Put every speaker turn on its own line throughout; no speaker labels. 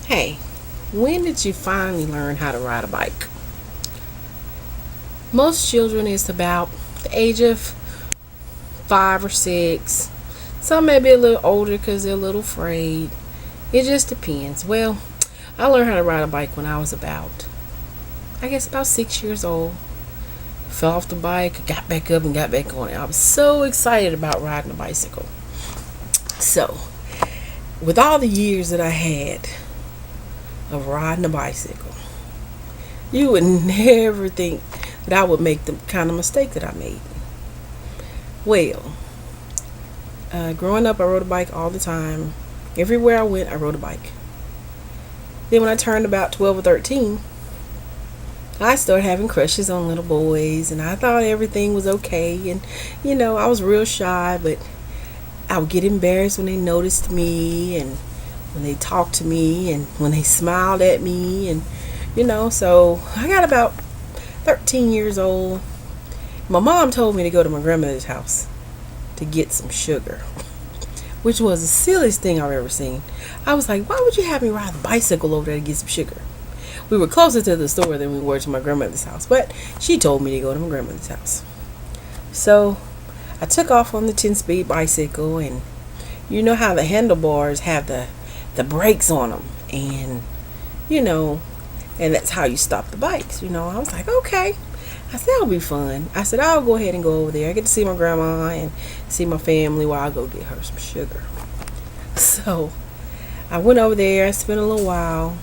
Hey, when did you finally learn how to ride a bike? Most children is about the age of 5 or 6. Some may be a little older because they're a little afraid. It just depends. Well, I learned how to ride a bike when I was about 6 years old. Fell off the bike, got back up and got back on it. I was so excited about riding a bicycle. So, with all the years that I had of riding a bicycle, you would never think that I would make the kind of mistake that I made. Well, growing up, I rode a bike all the time. Everywhere I went, I rode a bike. Then when I turned about 12 or 13, I started having crushes on little boys, and I thought everything was okay. And, I was real shy, but I would get embarrassed when they noticed me, and when they talked to me, and when they smiled at me, and, so I got about 13 years old. My mom told me to go to my grandmother's house to get some sugar, which was the silliest thing I've ever seen. I was like, why would you have me ride the bicycle over there to get some sugar? We were closer to the store than we were to my grandmother's house, but she told me to go to my grandmother's house. So I took off on the 10-speed bicycle, and you know how the handlebars have the brakes on them, and and that's how you stop the bikes. I was like, okay. I said, that'll be fun. I said, I'll go ahead and go over there. I get to see my grandma and see my family while I go get her some sugar. So I went over there. I spent a little while,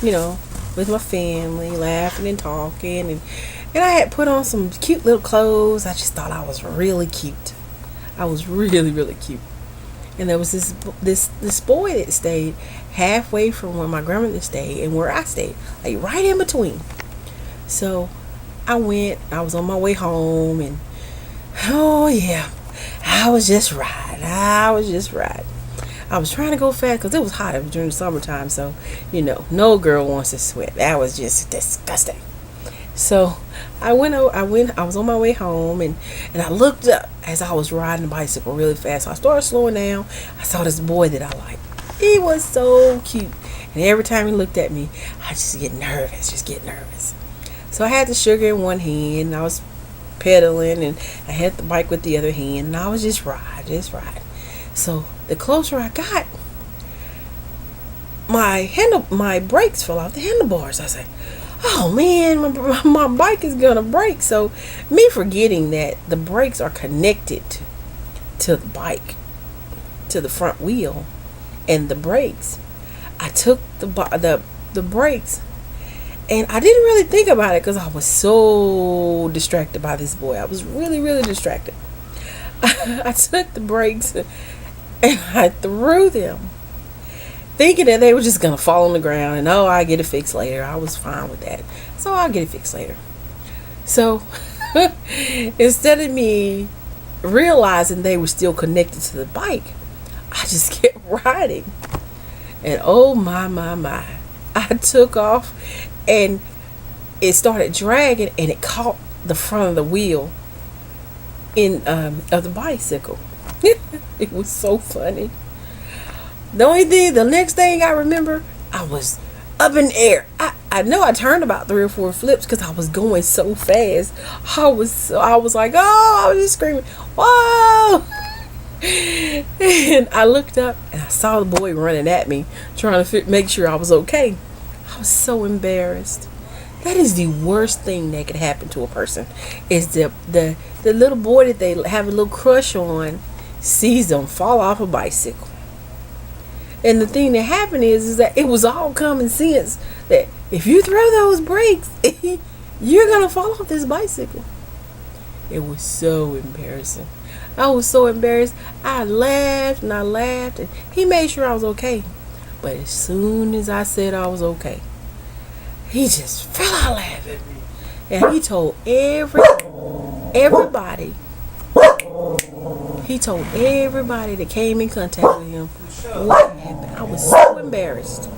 with my family, laughing and talking. And I had put on some cute little clothes. I just thought I was really cute. I was really, really cute. And there was this boy that stayed halfway from where my grandmother stayed and where I stayed, like right in between. So I was on my way home, and oh yeah, I was just riding. I was trying to go fast because it was hot. It was during the summertime, so no girl wants to sweat. That was just disgusting. So I was on my way home, and I looked up as I was riding the bicycle really fast. So I started slowing down. I saw this boy that I liked. He was so cute, and every time he looked at me, I just get nervous. So I had the sugar in one hand, and I was pedaling, and I had the bike with the other hand, and I was just riding. So the closer I got, my brakes fell off the handlebars. I said, oh man, my bike is gonna break. So me forgetting that the brakes are connected to the bike, to the front wheel, and the brakes, I took the brakes. And I didn't really think about it because I was so distracted by this boy. I was really, really distracted. I took the brakes and I threw them, thinking that they were just going to fall on the ground. And, I'll get it fixed later. I was fine with that. So I'll get it fixed later. So instead of me realizing they were still connected to the bike, I just kept riding. And oh my. I took off, and it started dragging, and it caught the front of the wheel of the bicycle. It was so funny. The next thing I remember, I was up in the air. I know I turned about 3 or 4 flips because I was going so fast. I was like, I was just screaming, whoa! And I looked up and I saw the boy running at me, trying to make sure I was okay. I was so embarrassed. That is the worst thing that could happen to a person, is the little boy that they have a little crush on sees them fall off a bicycle. And the thing that happened is that it was all common sense that if you throw those brakes, you're gonna fall off this bicycle. It was so embarrassing. I was so embarrassed. I laughed, and he made sure I was okay. But as soon as I said I was okay, he just fell out laughing. And he told everybody. He told everybody that came in contact with him what happened. I was so embarrassed.